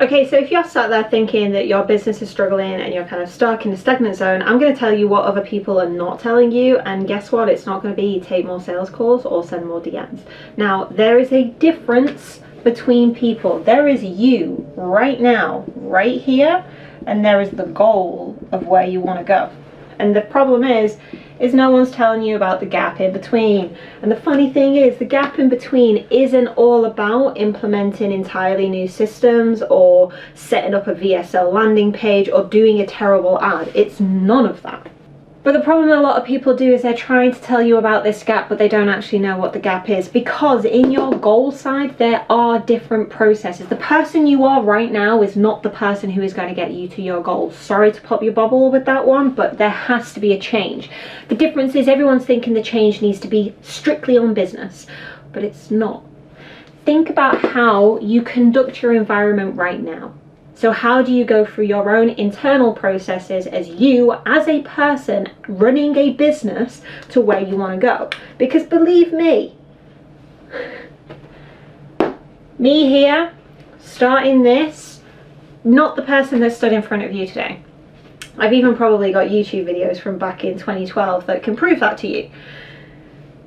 Okay, so if you're sat there thinking that your business is struggling and you're kind of stuck in a stagnant zone, I'm going to tell you what other people are not telling you, and guess what? It's not going to be take more sales calls or send more DMs. Now, there is a difference between people. There is you right now, right here, and there is the goal of where you want to go. And the problem is no one's telling you about the gap in between. And the funny thing is, the gap in between isn't all about implementing entirely new systems or setting up a VSL landing page or doing a terrible ad. It's none of that. But the problem a lot of people do is they're trying to tell you about this gap, but they don't actually know what the gap is, because in your goal side there are different processes. The person you are right now is not the person who is going to get you to your goals. Sorry to pop your bubble with that one, but there has to be a change. The difference is everyone's thinking the change needs to be strictly on business, but it's not. Think about how you conduct your environment right now. So how do you go through your own internal processes as you, as a person running a business, to where you want to go? Because believe me, me here, starting this, not the person that stood in front of you today. I've even probably got YouTube videos from back in 2012 that can prove that to you.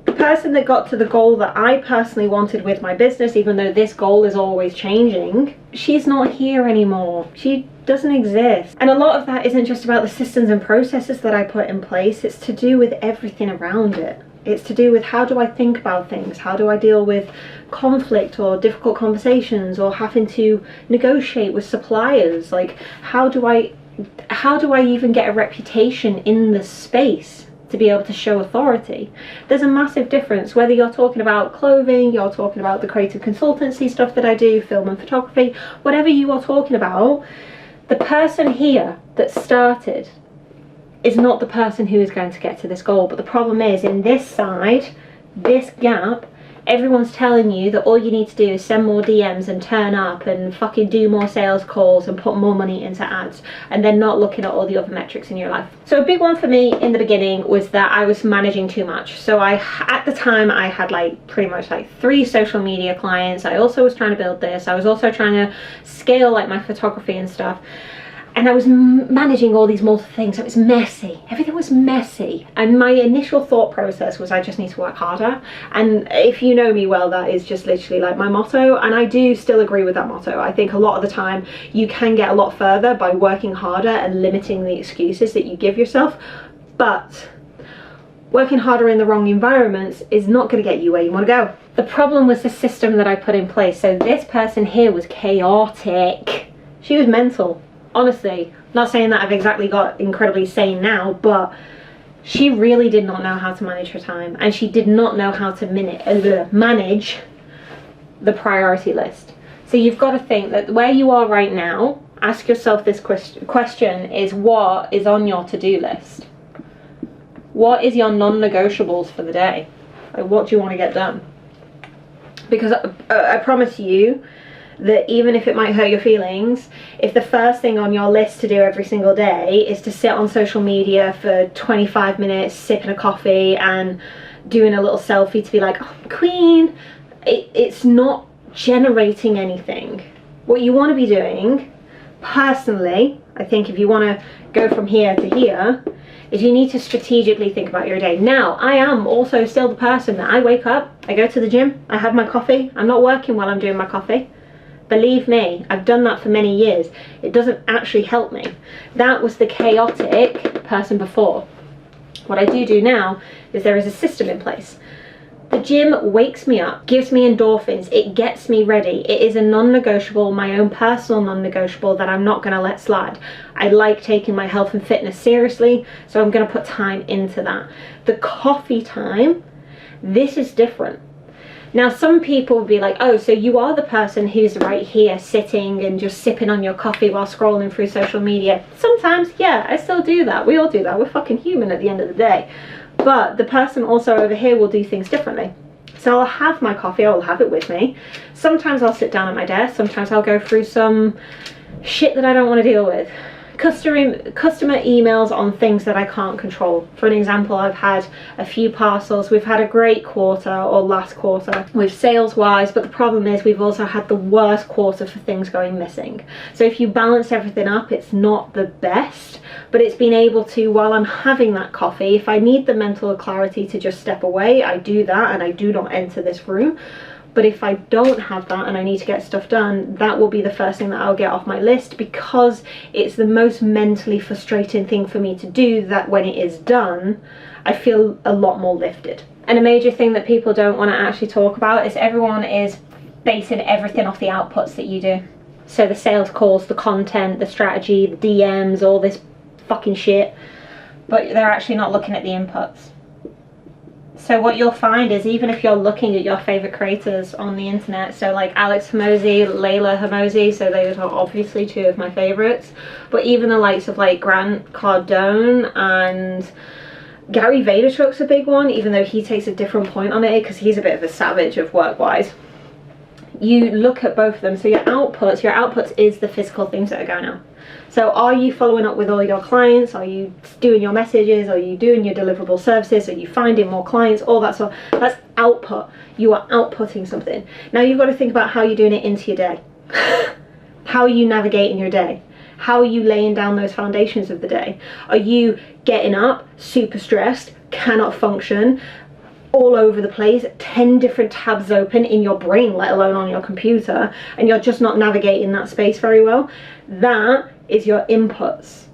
The person that got to the goal that I personally wanted with my business, even though this goal is always changing, she's not here anymore. She doesn't exist. And a lot of that isn't just about the systems and processes that I put in place. It's to do with everything around it. It's to do with how do I think about things? How do I deal with conflict or difficult conversations or having to negotiate with suppliers? Like, how do I even get a reputation in the space to be able to show authority? There's a massive difference whether you're talking about clothing, you're talking about the creative consultancy stuff that I do, film and photography, whatever you are talking about. The person here that started is not the person who is going to get to this goal. But the problem is, in this side, this gap, everyone's telling you that all you need to do is send more DMs and turn up and fucking do more sales calls and put more money into ads, and they're not looking at all the other metrics in your life. So a big one for me in the beginning was that I was managing too much. So at the time I had like pretty much like 3 social media clients. I also was trying to build this. I was also trying to scale like my photography and stuff. And I was managing all these multiple things. It was messy. Everything was messy. And my initial thought process was, I just need to work harder. And if you know me well, that is just literally like my motto. And I do still agree with that motto. I think a lot of the time you can get a lot further by working harder and limiting the excuses that you give yourself. But working harder in the wrong environments is not going to get you where you want to go. The problem was the system that I put in place. So this person here was chaotic. She was mental. Honestly, not saying that I've exactly got incredibly sane now, but she really did not know how to manage her time, and she did not know how to manage the priority list. So you've got to think that where you are right now, ask yourself this question is, what is on your to-do list? What is your non-negotiables for the day? Like, what do you want to get done? Because I promise you that even if it might hurt your feelings, if the first thing on your list to do every single day is to sit on social media for 25 minutes, sipping a coffee and doing a little selfie to be like, oh, queen, it's not generating anything. What you want to be doing, personally, I think if you want to go from here to here, is you need to strategically think about your day. Now, I am also still the person that I wake up, I go to the gym, I have my coffee, I'm not working while I'm doing my coffee. Believe me, I've done that for many years. It doesn't actually help me. That was the chaotic person before. What I do now is there is a system in place. The gym wakes me up, gives me endorphins, it gets me ready. It is a non-negotiable, my own personal non-negotiable that I'm not going to let slide. I like taking my health and fitness seriously, so I'm going to put time into that. The coffee time, this is different. Now, some people will be like, oh, so you are the person who's right here sitting and just sipping on your coffee while scrolling through social media. Sometimes, yeah, I still do that. We all do that. We're fucking human at the end of the day. But the person also over here will do things differently. So I'll have my coffee, I'll have it with me. Sometimes I'll sit down at my desk. Sometimes I'll go through some shit that I don't want to deal with. customer emails on things that I can't control. For an example, I've had a few parcels. We've had a great quarter, or last quarter, with sales wise, but the problem is we've also had the worst quarter for things going missing. So if you balance everything up, it's not the best, but it's been able to, while I'm having that coffee, if I need the mental clarity to just step away, I do that, and I do not enter this room. But if I don't have that and I need to get stuff done, that will be the first thing that I'll get off my list, because it's the most mentally frustrating thing for me to do, that when it is done, I feel a lot more lifted. And a major thing that people don't want to actually talk about is everyone is basing everything off the outputs that you do. So the sales calls, the content, the strategy, the DMs, all this fucking shit, but they're actually not looking at the inputs. So what you'll find is, even if you're looking at your favorite creators on the internet, so like Alex Hormozi, Layla Hormozi, so those are obviously two of my favorites, but even the likes of like Grant Cardone and Gary Vaynerchuk's a big one, even though he takes a different point on it because he's a bit of a savage of work-wise. You look at both of them, so your outputs is the physical things that are going on. So are you following up with all your clients? Are you doing your messages? Are you doing your deliverable services? Are you finding more clients? All that sort. That's output. You are outputting something. Now you've got to think about how you're doing it into your day. How are you navigating your day? How are you laying down those foundations of the day? Are you getting up super stressed, cannot function, all over the place, 10 different tabs open in your brain, let alone on your computer, and you're just not navigating that space very well? That is your inputs.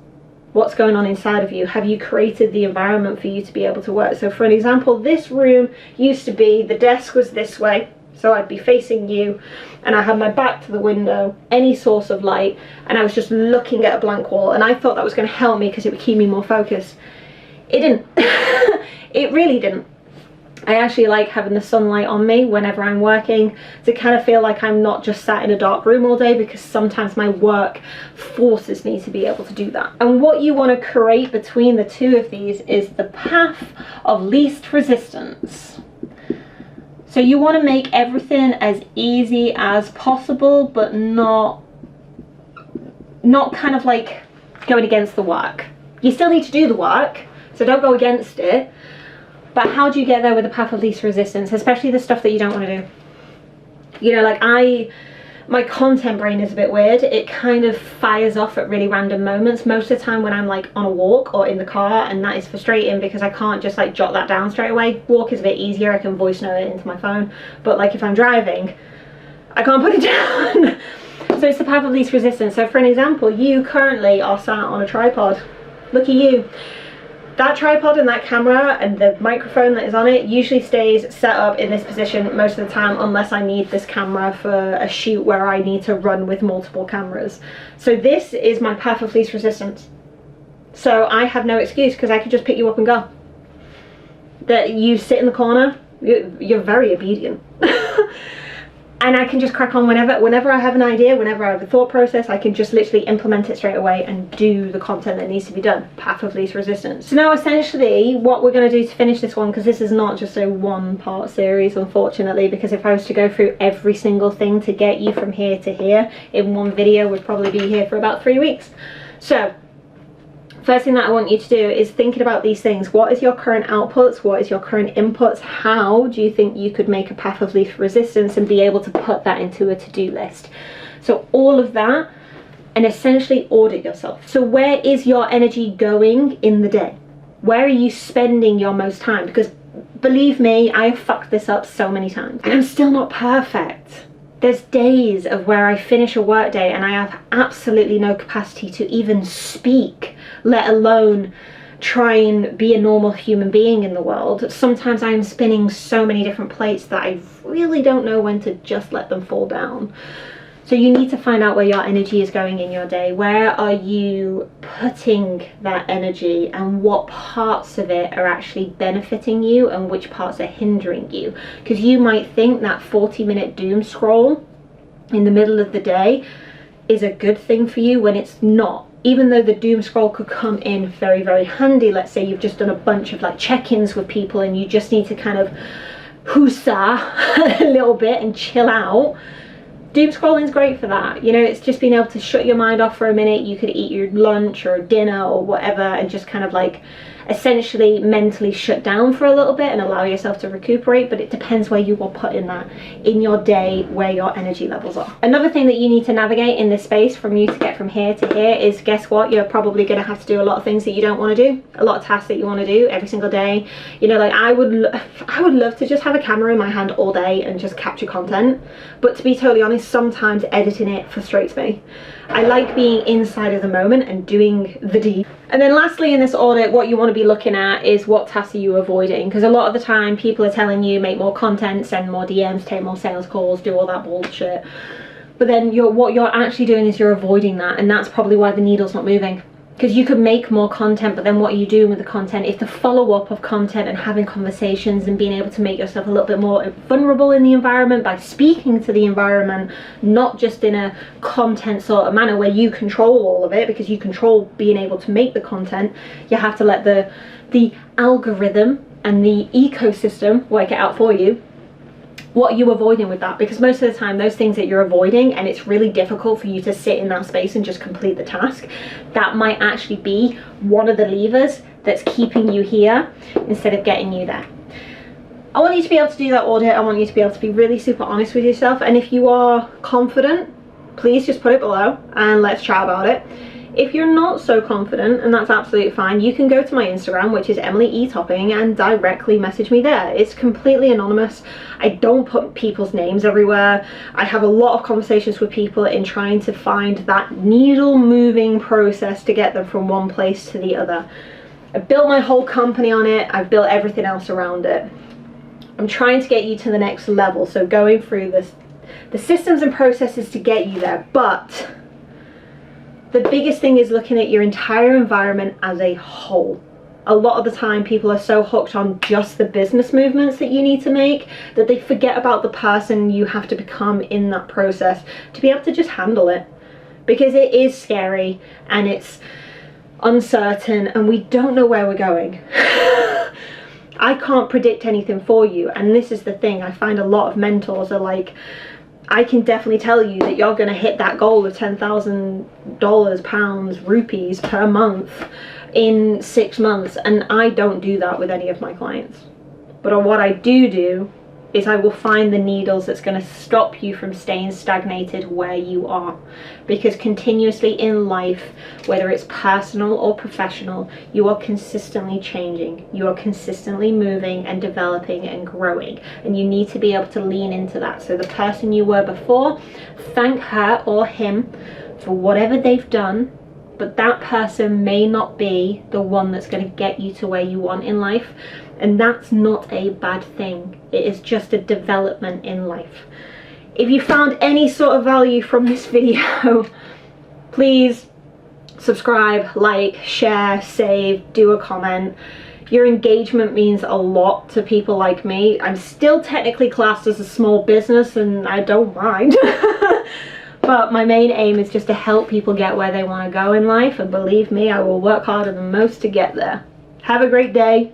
What's going on inside of you? Have you created the environment for you to be able to work? So for an example, this room used to be, the desk was this way, so I'd be facing you, and I had my back to the window, any source of light, and I was just looking at a blank wall, and I thought that was going to help me because it would keep me more focused. It didn't. It really didn't. I actually like having the sunlight on me whenever I'm working, to kind of feel like I'm not just sat in a dark room all day, because sometimes my work forces me to be able to do that. And what you want to create between the two of these is the path of least resistance. So you want to make everything as easy as possible, but not kind of like going against the work. You still need to do the work, so don't go against it. But how do you get there with the path of least resistance, especially the stuff that you don't want to do? You know, like my content brain is a bit weird. It kind of fires off at really random moments. Most of the time when I'm like on a walk or in the car, and that is frustrating because I can't just like jot that down straight away. Walk is a bit easier, I can voice note it into my phone. But like if I'm driving, I can't put it down. So it's the path of least resistance. So for an example, you currently are sat on a tripod. Look at you. That tripod and that camera and the microphone that is on it usually stays set up in this position most of the time, unless I need this camera for a shoot where I need to run with multiple cameras. So this is my path of least resistance. So I have no excuse, because I could just pick you up and go. That you sit in the corner, you're very obedient. And I can just crack on whenever I have an idea, whenever I have a thought process, I can just literally implement it straight away and do the content that needs to be done. Path of least resistance. So now essentially what we're going to do to finish this one, because this is not just a one-part series, unfortunately, because if I was to go through every single thing to get you from here to here in one video, we'd probably be here for about 3 weeks. So first thing that I want you to do is thinking about these things. What is your current outputs? What is your current inputs? How do you think you could make a path of least resistance and be able to put that into a to-do list? So all of that, and essentially audit yourself. So where is your energy going in the day? Where are you spending your most time? Because believe me, I have fucked this up so many times. And I'm still not perfect. There's days of where I finish a work day and I have absolutely no capacity to even speak, let alone try and be a normal human being in the world. Sometimes I'm spinning so many different plates that I really don't know when to just let them fall down. So you need to find out where your energy is going in your day. Where are you putting that energy, and what parts of it are actually benefiting you and which parts are hindering you? Because you might think that 40-minute doom scroll in the middle of the day is a good thing for you when it's not. Even though the doom scroll could come in very, very handy. Let's say you've just done a bunch of like check-ins with people and you just need to kind of hussa a little bit and chill out. doom scrolling is great for that. You know, it's just being able to shut your mind off for a minute. You could eat your lunch or dinner or whatever and just kind of like essentially mentally shut down for a little bit and allow yourself to recuperate. But it depends where you will put in that in your day, where your energy levels are. Another thing that you need to navigate in this space from you to get from here to here is, guess what, you're probably going to have to do a lot of things that you don't want to do, a lot of tasks that you want to do every single day. You know, like I would love to just have a camera in my hand all day and just capture content, but to be totally honest, sometimes editing it frustrates me. I like being inside of the moment and doing the deed. And then lastly in this audit, what you want to be looking at is what tasks are you avoiding, because a lot of the time people are telling you make more content, send more DMs, take more sales calls, do all that bullshit, but then what you're actually doing is you're avoiding that, and that's probably why the needle's not moving. Because you could make more content, but then what are you doing with the content? If the follow-up of content and having conversations and being able to make yourself a little bit more vulnerable in the environment by speaking to the environment, not just in a content sort of manner where you control all of it, because you control being able to make the content, you have to let the algorithm and the ecosystem work it out for you. What are you avoiding with that? Because most of the time those things that you're avoiding, and it's really difficult for you to sit in that space and just complete the task, that might actually be one of the levers that's keeping you here instead of getting you there. I want you to be able to do that audit. I want you to be able to be really super honest with yourself, and if you are confident, please just put it below and let's chat about it. If you're not so confident, and that's absolutely fine, you can go to my Instagram, which is Emily E. Topping, and directly message me there. It's completely anonymous. I don't put people's names everywhere. I have a lot of conversations with people in trying to find that needle moving process to get them from one place to the other. I've built my whole company on it. I've built everything else around it. I'm trying to get you to the next level, so going through the systems and processes to get you there, but the biggest thing is looking at your entire environment as a whole. A lot of the time people are so hooked on just the business movements that you need to make that they forget about the person you have to become in that process to be able to just handle it. Because it is scary and it's uncertain and we don't know where we're going. I can't predict anything for you, and this is the thing. I find a lot of mentors are like, I can definitely tell you that you're going to hit that goal of $10,000, pounds, rupees per month in 6 months, and I don't do that with any of my clients. But what I do is I will find the needles that's going to stop you from staying stagnated where you are, because continuously in life, whether it's personal or professional, you are consistently changing, you are consistently moving and developing and growing, and you need to be able to lean into that. So the person you were before, thank her or him for whatever they've done, but that person may not be the one that's going to get you to where you want in life. And that's not a bad thing. It is just a development in life. If you found any sort of value from this video, please subscribe, like, share, save, do a comment. Your engagement means a lot to people like me. I'm still technically classed as a small business and I don't mind. But my main aim is just to help people get where they want to go in life, and believe me, I will work harder than most to get there. Have a great day.